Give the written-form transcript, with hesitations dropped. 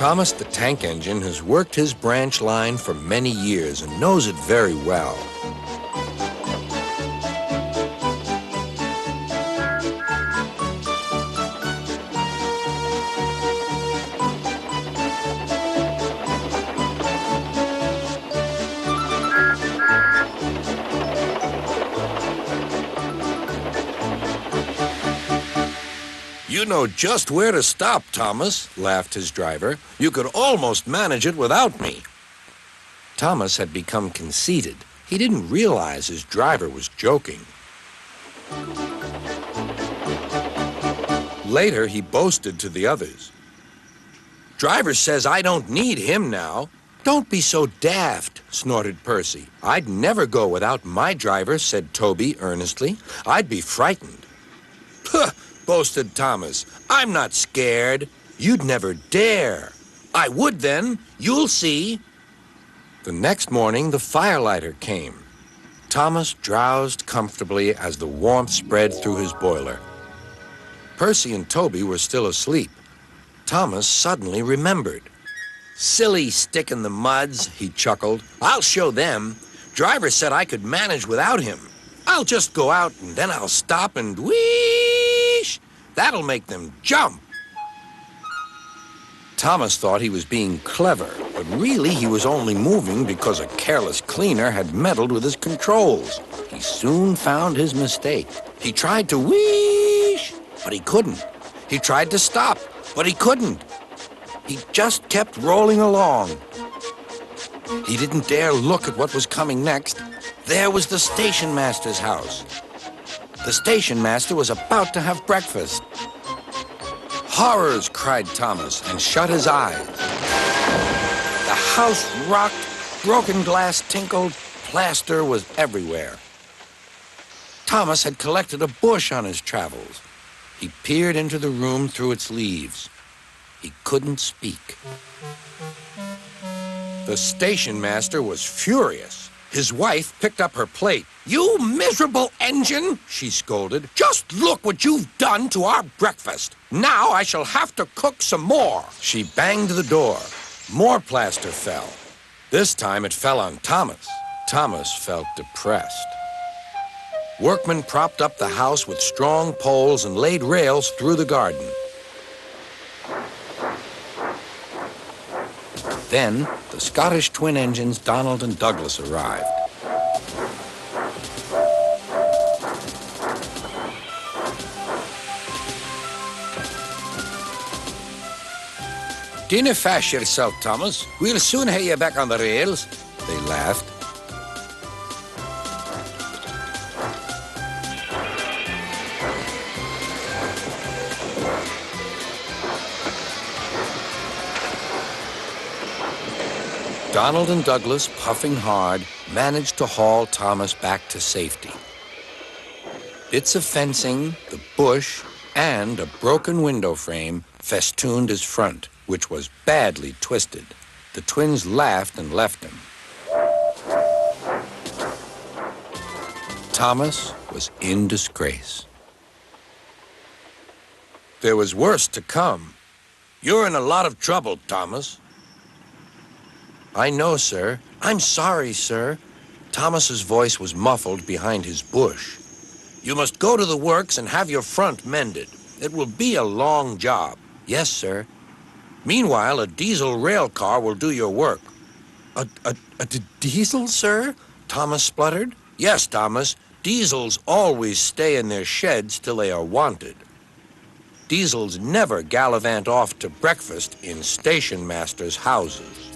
Thomas the Tank Engine has worked his branch line for many years and knows it very well. You know just where to stop, Thomas, laughed his driver. You could almost manage it without me. Thomas had become conceited. He didn't realize his driver was joking. Later, he boasted to the others. Driver says I don't need him now. Don't be so daft, snorted Percy. I'd never go without my driver, said Toby earnestly. I'd be frightened. Puh! Boasted Thomas. I'm not scared. You'd never dare. I would then. You'll see. The next morning, the firelighter came. Thomas drowsed comfortably as the warmth spread through his boiler. Percy and Toby were still asleep. Thomas suddenly remembered. Silly stick in the muds, he chuckled. I'll show them. Driver said I could manage without him. I'll just go out and then I'll stop and whoosh! That'll make them jump. Thomas thought he was being clever, but really he was only moving because a careless cleaner had meddled with his controls. He soon found his mistake. He tried to whoosh, but he couldn't. He tried to stop, but he couldn't. He just kept rolling along. He didn't dare look at what was coming next. There was the station master's house. The station master was about to have breakfast. Horrors, cried Thomas, and shut his eyes. The house rocked, broken glass tinkled, plaster was everywhere. Thomas had collected a bush on his travels. He peered into the room through its leaves. He couldn't speak. The station master was furious. His wife picked up her plate. You miserable engine, she scolded. Just look what you've done to our breakfast. Now I shall have to cook some more. She banged the door. More plaster fell. This time it fell on Thomas. Thomas felt depressed. Workmen propped up the house with strong poles and laid rails through the garden. Then, the Scottish twin engines Donald and Douglas arrived. Dinna fash yourself, Thomas. We'll soon have you back on the rails, they laughed. Donald and Douglas, puffing hard, managed to haul Thomas back to safety. Bits of fencing, the bush, and a broken window frame festooned his front, which was badly twisted. The twins laughed and left him. Thomas was in disgrace. There was worse to come. You're in a lot of trouble, Thomas. I know, sir. I'm sorry, sir. Thomas's voice was muffled behind his bush. You must go to the works and have your front mended. It will be a long job. Yes, sir. Meanwhile, a diesel rail car will do your work. A diesel, sir? Thomas spluttered. Yes, Thomas. Diesels always stay in their sheds till they are wanted. Diesels never gallivant off to breakfast in station masters' houses.